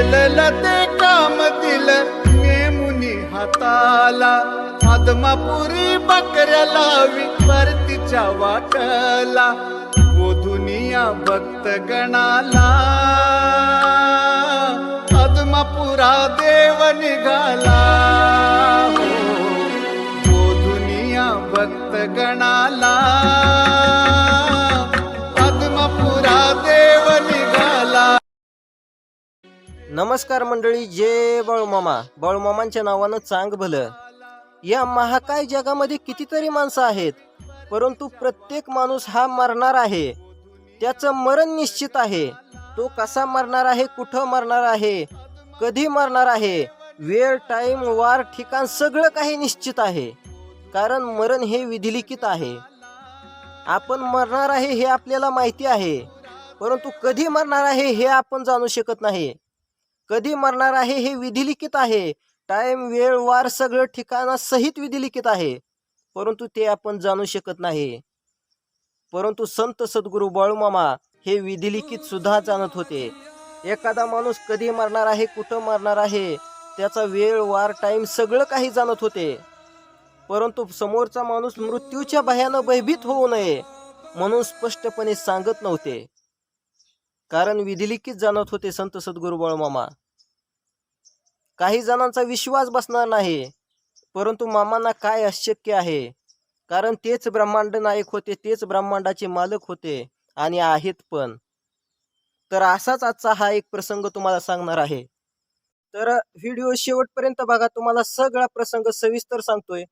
केलेलं ते काम दिलं नेमुनी हाताला, आदमापुरी बकऱ्या लावी परतीच्या वाटला, वो दुनिया भक्त गणाला, आदमापुरा देव निघाला, वो दुनिया भक्त गणाला, आदमापुरा देव निघाला. नमस्कार मंडळी, जय बाळूमामा. बाळूमामांच्या नावानं चांग भलं. या महाकाय जगामध्ये कितीतरी माणसं आहेत, परंतु प्रत्येक माणूस हा मरणार आहे. त्याचं मरण निश्चित आहे. तो कसा मरणार आहे, कुठं मरणार आहे, कधी मरणार आहे, वेळ, टाइम, वार, ठिकाण सगळं काही निश्चित आहे. कारण मरण हे विधिलिखित आहे. आपण मरणार आहे हे आपल्याला माहिती आहे, परंतु कधी मरणार आहे हे आपण जाणू शकत नाही. कधी मरणार आहे हे विधिलिखित आहे. टाइम, वेळ, वार सगळं ठिकाणा सहित विधिलिखित आहे, परंतु ते आपण जाणू शकत नाही. परंतु संत सद्गुरू बाळूमामा हे विधिलिखित सुद्धा जाणत होते. एखादा माणूस कधी मरणार आहे, कुठं मरणार आहे, त्याचा वेळ, वार, टाइम सगळं काही जाणत होते. परंतु समोरचा माणूस मृत्यूच्या भयानं भयभीत होऊ नये म्हणून स्पष्टपणे सांगत नव्हते. कारण विधिलिखित जाणत होते संत सद्गुरू बाळूमामा. काही जणांचा विश्वास बसणार नाही, परंतु मामांना काय अशक्य आहे, कारण तेच ब्रह्मांड नायक होते, तेच ब्रह्मांडाचे मालक होते आणि आहेत पण. तर असाच आजचा हा एक प्रसंग तुम्हाला सांगणार आहे. तर व्हिडिओ शेवटपर्यंत बघा, तुम्हाला सगळा प्रसंग सविस्तर सांगतोय.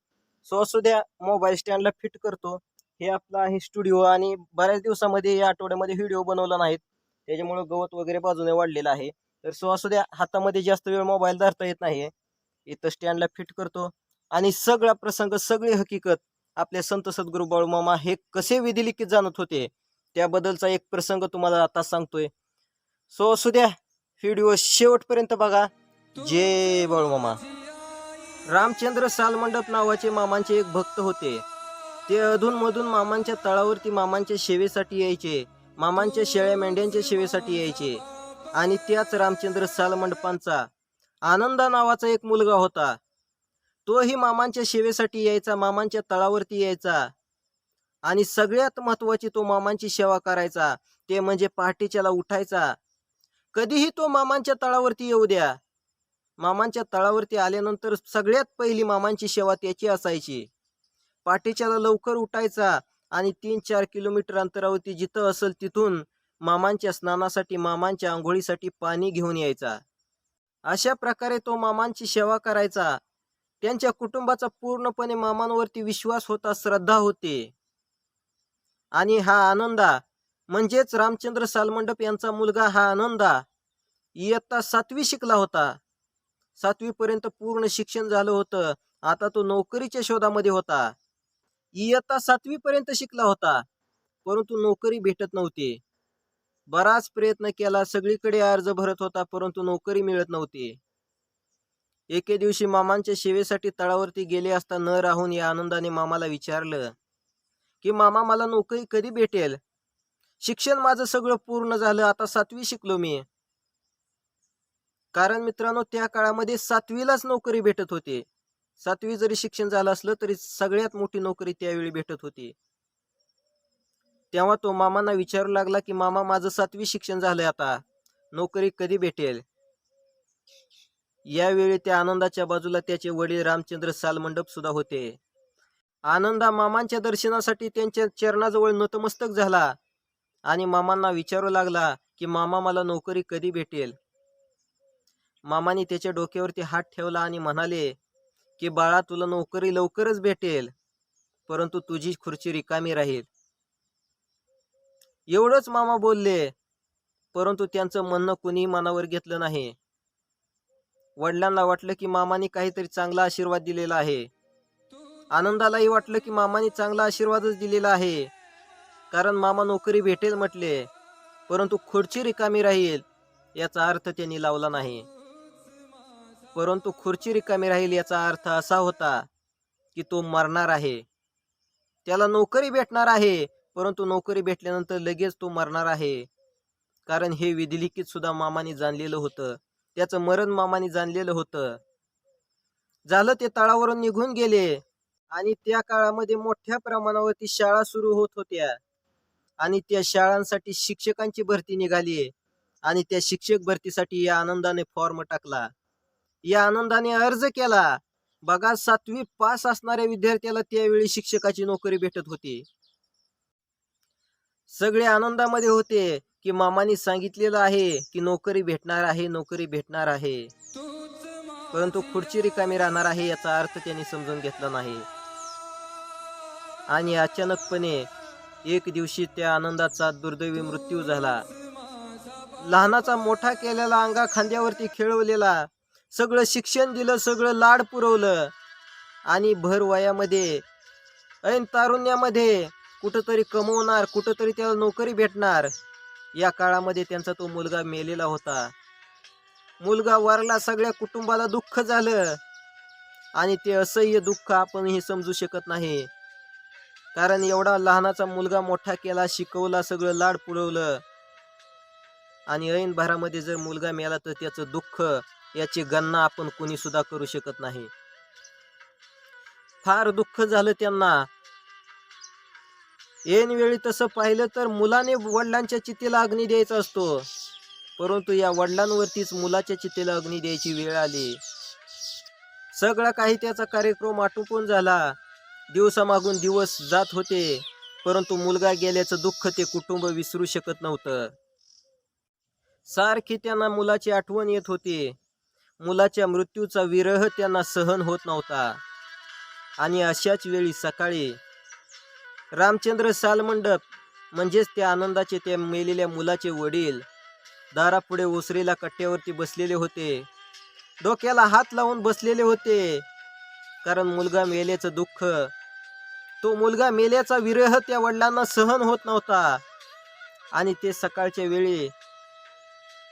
सो असू द्या, मोबाईल स्टँडला फिट करतो. हे आपला आहे स्टुडिओ आणि बऱ्याच दिवसामध्ये या आठवड्यामध्ये व्हिडिओ बनवला नाहीत, त्याच्यामुळे गवत वगैरे बाजूने वाढलेलं आहे. तर सो असू द्या, हातामध्ये जास्त वेळ मोबाईल धरता येत नाही. इथं स्टँडला फिट करतो आणि सगळा प्रसंग, सगळी हकीकत आपले संत सद्गुरू बाळूमामा हे कसे विधिलिखित जाणत होते त्याबद्दलचा एक प्रसंग तुम्हाला आता सांगतोय. सो असू द्या, व्हिडिओ शेवटपर्यंत बघा. जय बाळूमामा. रामचंद्र सालमंडप नावाचे मामांचे एक भक्त होते. ते अधूनमधून मामांच्या तळावरती मामांच्या सेवेसाठी यायचे, मामांच्या शेळ्या मेंढ्यांच्या सेवेसाठी यायचे. आणि त्याच रामचंद्र सालमंडपांचा आनंदा नावाचा एक मुलगा होता. तोही मामांच्या सेवेसाठी यायचा, मामांच्या तळावरती यायचा आणि सगळ्यात महत्वाची तो मामांची सेवा करायचा, ते म्हणजे पहाटेच्याला उठायचा. कधीही तो मामांच्या तळावरती येऊ द्या, मामांच्या तळावरती आल्यानंतर सगळ्यात पहिली मामांची सेवा त्याची असायची. पहाटेच्याला लवकर उठायचा आणि 3-4 किलोमीटर अंतरावरती जिथं असेल तिथून मामांच्या स्नानासाठी, मामांच्या आंघोळीसाठी पाणी घेऊन यायचा. अशा प्रकारे तो मामांची सेवा करायचा. त्यांच्या कुटुंबाचा पूर्णपणे मामांवरती विश्वास होता, श्रद्धा होती. आणि हा आनंदा म्हणजेच रामचंद्र सालमंडप यांचा मुलगा हा आनंदा इयत्ता 7वी शिकला होता. 7वी पर्यंत पूर्ण शिक्षण झालं होतं. आता तो नोकरीच्या शोधामध्ये होता. इयत्ता 7वी पर्यंत शिकला होता, परंतु नोकरी भेटत नव्हती. बराच प्रयत्न केला, सगळीकडे अर्ज भरत होता, परंतु नोकरी मिळत नव्हती. एके दिवशी मामांच्या सेवेसाठी तळावरती गेले असता न राहून या आनंदाने मामाला विचारलं की मामा, मला नोकरी कधी भेटेल? शिक्षण माझं सगळं पूर्ण झालं, आता 7वी शिकलो मी. कारण मित्रांनो, त्या काळामध्ये 7वीलाच नोकरी भेटत होती. 7वी जरी शिक्षण झालं असलं तरी सगळ्यात मोठी नोकरी त्यावेळी भेटत होती. तेव्हा तो मामांना विचारू लागला की मामा, माझं 7वी शिक्षण झालंय, आता नोकरी कधी भेटेल? यावेळी त्या आनंदाच्या बाजूला त्याचे वडील रामचंद्र सालमंडप सुद्धा होते. आनंदा मामांच्या दर्शनासाठी त्यांच्या चरणाजवळ नतमस्तक झाला आणि मामांना विचारू लागला की मामा, मला नोकरी कधी भेटेल? मामांनी त्याच्या डोक्यावरती हात ठेवला आणि म्हणाले की बाळा, तुला नोकरी लवकरच भेटेल, परंतु तुझी खुर्ची रिकामी राहील. एवढंच मामा बोलले, परंतु त्यांचं म्हणणं कुणीही मनावर घेतलं नाही. वडिलांना वाटलं की मामाने काहीतरी चांगला आशीर्वाद दिलेला आहे. आनंदालाही वाटलं की मामाने चांगला आशीर्वादच दिलेला आहे, कारण मामा नोकरी भेटेल म्हटले, परंतु खुर्ची रिकामी राहील याचा अर्थ त्यांनी लावला नाही. परंतु खुर्ची रिकामी राहील याचा अर्थ असा होता की तो मरणार आहे. त्याला नोकरी भेटणार आहे, परंतु नोकरी भेटल्यानंतर लगेच तो मरणार आहे. कारण हे विधिलिखित सुद्धा मामाने जाणलेलं होतं. त्याचं मरण मामाने जाणलेलं होतं. झालं ते तळावरून निघून गेले आणि त्या काळामध्ये मोठ्या प्रमाणावरती शाळा सुरू होत होत्या आणि त्या शाळांसाठी शिक्षकांची भरती निघाली आणि त्या शिक्षक भरतीसाठी या आनंदाने फॉर्म टाकला. या आनंदाने अर्ज केला. बघा, 7वी पास असणाऱ्या विद्यार्थ्याला त्यावेळी शिक्षकाची नोकरी भेटत होती. सगळे आनंदामध्ये होते की मामानी सांगितलेलं आहे की नोकरी भेटणार आहे, नोकरी भेटणार आहे. परंतु खुर्ची रिकामी राहणार आहे याचा अर्थ त्यांनी समजून घेतला नाही. आणि अचानकपणे एक दिवशी त्या आनंदाचा दुर्दैवी मृत्यू झाला. लहानाचा मोठा केलेला, अंगा खांद्यावरती खेळवलेला, सगळं शिक्षण दिलं, सगळं लाड पुरवलं आणि भर वयामध्ये ऐन तारुण्यामध्ये कुठंतरी कमवणार, कुठंतरी त्याला नोकरी भेटणार, या काळामध्ये त्यांचा तो मुलगा मेलेला होता. मुलगा वारला, सगळ्या कुटुंबाला दुःख झालं आणि ते असह्य दुःख आपणही समजू शकत नाही. कारण एवढा लहानाचा मुलगा मोठा केला, शिकवला, सगळं लाड पुरवलं आणि ऐन भरामध्ये जर मुलगा मेला तर त्याचं दुःख, याची गणना आपण कोणी सुद्धा करू शकत नाही. फार दुःख झालं त्यांना. ऐन वेळी तसं पाहिलं तर मुलाने वडिलांच्या चितेला अग्नी द्यायचा असतो, परंतु या वडिलांवरतीच मुलाच्या चितेला अग्नी द्यायची वेळ आली. सगळा काही त्याचा कार्यक्रम आटोपून झाला. दिवसामागून दिवस जात होते, परंतु मुलगा गेल्याचं दुःख ते कुटुंब विसरू शकत नव्हतं. सारखी त्यांना मुलाची आठवण येत होती. मुलाच्या मृत्यूचा विरह त्यांना सहन होत नव्हता. आणि अशाच वेळी सकाळी रामचंद्र सालमंडप म्हणजेच त्या आनंदाचे, त्या मेलेल्या मुलाचे वडील दारापुढे ओसरीला कट्ट्यावरती बसलेले होते. डोक्याला हात लावून बसलेले होते. कारण मुलगा मेल्याचं दुःख, तो मुलगा मेल्याचा विरह त्या वडिलांना सहन होत नव्हता. आणि ते सकाळच्या वेळी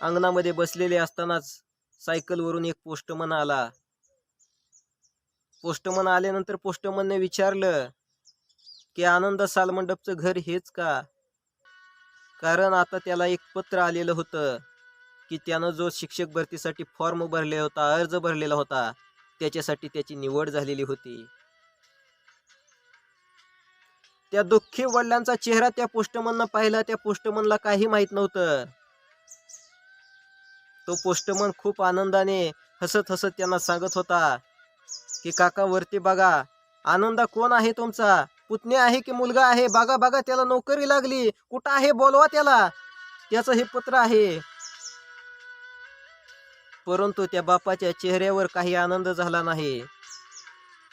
अंगणामध्ये बसलेले असतानाच सायकलवरून एक पोस्टमन आला. पोस्टमन आल्यानंतर पोस्टमनने विचारलं की आनंद सालमंडपचं घर हेच का? कारण आता त्याला एक पत्र आलेलं होतं की त्यानं जो शिक्षक भरतीसाठी फॉर्म भरले होता, अर्ज भरलेला होता, त्याच्यासाठी त्याची निवड झालेली होती. त्या दुःखी वडिलांचा चेहरा त्या पोस्टमननं पाहिला. त्या पोस्टमनला काही माहित नव्हतं. तो पोस्टमन खूप आनंदाने हसत हसत त्यांना सांगत होता की काका, वरती बघा, आनंदा कोण आहे तुमचा? पुतणी आहे की मुलगा आहे? बघा बघा, त्याला नोकरी लागली. कुठं आहे? बोलवा त्याला, त्याचं हे पत्र आहे. परंतु त्या बापाच्या चेहऱ्यावर काही आनंद झाला नाही.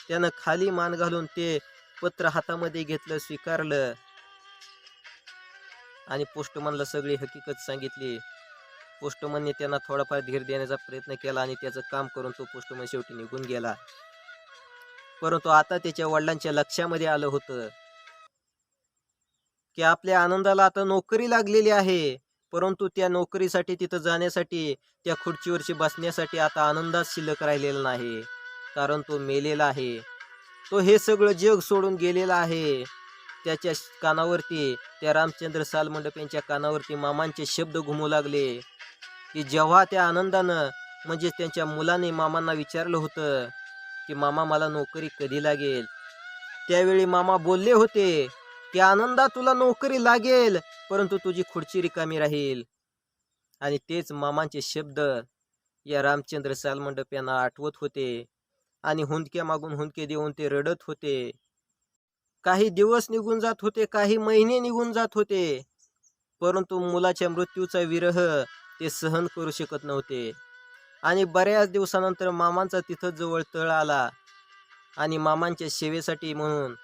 त्यानं खाली मान घालून ते पत्र हातामध्ये घेतलं, स्वीकारलं आणि पोस्टमनला सगळी हकीकत सांगितली. पोस्टमनने त्यांना थोडाफार धीर देण्याचा प्रयत्न केला आणि त्याचं काम करून तो पोस्टमन शेवटी निघून गेला. परंतु आता त्याच्या वडिलांच्या लक्षामध्ये आलं होतं की आपल्या आनंदाला आता नोकरी लागलेली आहे, परंतु त्या नोकरीसाठी, तिथं जाण्यासाठी, त्या खुर्चीवरची बसण्यासाठी आता आनंदात शिल्लक राहिलेला नाही. कारण तो मेलेला आहे. तो हे सगळं जग सोडून गेलेला आहे. त्याच्या कानावरती, त्या रामचंद्र सालमंडप यांच्या कानावरती मामांचे शब्द घुमू लागले की जेव्हा त्या आनंदानं, म्हणजे त्यांच्या मुलाने मामांना विचारलं होतं की मामा, मला नोकरी कधी लागेल, त्यावेळी मामा बोलले होते की आनंदा, तुला नोकरी लागेल, परंतु तुझी खुर्ची रिकामी राहील. आणि तेच मामांचे शब्द या रामचंद्र सालमंडप यांना आठवत होते आणि हुंदक्या मागून हुंदके देऊन ते रडत होते. काही दिवस निघून जात होते, काही महिने निघून जात होते, परंतु मुलाच्या मृत्यूचा विरह ते सहन करू शकत नव्हते. आणि बऱ्याच दिवसानंतर मामांचा तिथं जवळ तळ आला आणि मामांच्या सेवेसाठी म्हणून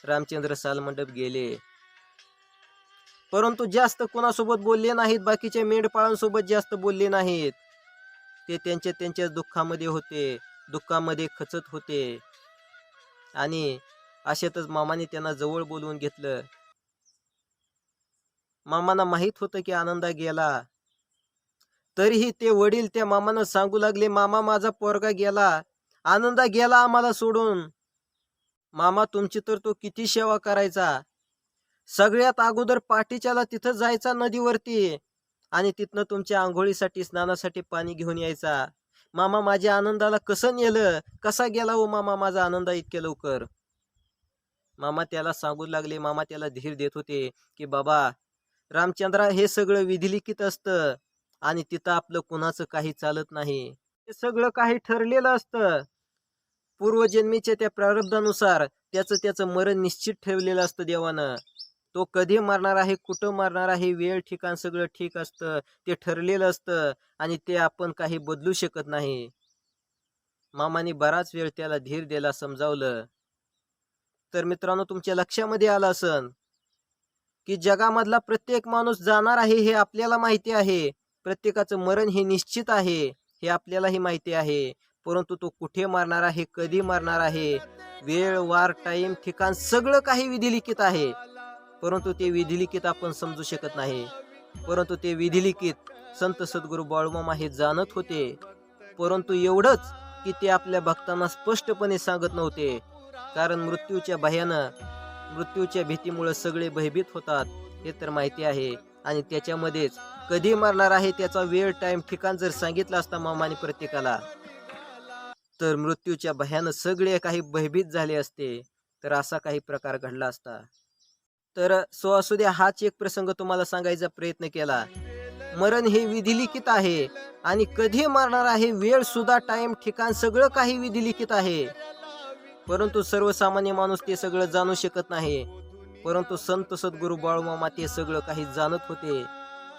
रामचंद्र सालमंडप गेले. परंतु जास्त कोणासोबत बोलले नाहीत, बाकीच्या मेंढपाळांसोबत जास्त बोलले नाहीत. ते त्यांच्या दुःखामध्ये होते, दुःखामध्ये खचत होते. आणि अशातच मामाने त्यांना जवळ बोलवून घेतलं. मामांना माहित होतं की आनंदा गेला, तरीही ते वडील त्या मामांना सांगू लागले, मामा, माझा पोरगा गेला, आनंदा गेला आम्हाला सोडून. मामा, तुमची तर तो किती सेवा करायचा. सगळ्यात अगोदर पाठीच्याला तिथं जायचा नदीवरती आणि तिथनं तुमच्या आंघोळीसाठी स्नानासाठी पाणी घेऊन यायचा. मामा माझ्या आनंदाला कसं नेलं, कसा गेला हो मामा माझा आनंद इतक्या लवकर. मामा त्याला सांगू लागले, मामा त्याला धीर देत होते की बाबा रामचंद्रा, हे सगळं विधिलिखित असतं आणि तिथं आपलं कुणाचं काही चालत नाही. हे सगळं काही ठरलेलं असतं. पूर्वजन्मीच्या त्या प्रारब्धानुसार त्याचं मरण निश्चित ठेवलेलं असतं देवानं. तो कधी मरणार आहे, कुठं मरणार आहे, वेळ ठिकाण सगळं ठीक असतं, ते ठरलेलं असतं आणि ते आपण काही बदलू शकत नाही. मामाने बराच वेळ त्याला धीर दिला, समजावलं. तर मित्रांनो, तुमच्या लक्षामध्ये आलं असन की जगामधला प्रत्येक माणूस जाणार आहे हे आपल्याला माहिती आहे. प्रत्येकाचं मरण हे निश्चित आहे हे आपल्यालाही माहिती आहे. परंतु तो कुठे मरणार आहे, कधी मरणार आहे, वेळ वार टाइम ठिकाण सगळं काही विधिलिखित आहे. परंतु ते विधिलिखित आपण समजू शकत नाही. परंतु ते विधिलिखित संत सद्गुरू बाळूमामा हे जाणत होते. परंतु एवढंच की ते आपल्या भक्तांना स्पष्टपणे सांगत नव्हते. कारण मृत्यूच्या भयानं, मृत्यूच्या भीतीमुळे सगळे भयभीत होतात हे तर माहिती आहे. आणि त्याच्यामध्येच कधी मरणार आहे त्याचा वेळ टाइम ठिकाण जर सांगितलं असता मामाने प्रत्येकाला, तर मृत्यूच्या भयानं सगळे काही भयभीत झाले असते. तर असा काही प्रकार घडला असता. तर सो असू द्या, हाच एक प्रसंग तुम्हाला सांगायचा प्रयत्न केला. मरण हे विधिलिखित आहे आणि कधी मरणार आहे, वेळ सुद्धा टाइम ठिकाण सगळं काही विधिलिखित आहे. परंतु सर्वसामान्य माणूस ते सगळं जाणू शकत नाही. परंतु संत सद्गुरू बाळूमामा ते सगळं काही जाणत होते.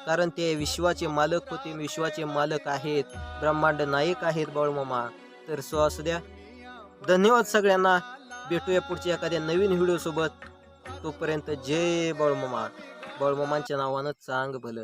कारण ते विश्वाचे मालक होते, विश्वाचे मालक आहेत, ब्रह्मांड नायक आहेत बाळूमामा. तर सो असू द्या, धन्यवाद सगळ्यांना. भेटूया पुढच्या एखाद्या नवीन व्हिडिओ सोबत. तोपर्यंत जय बाळूमामा. बाळूमामांच्या नावानं चांग भलं.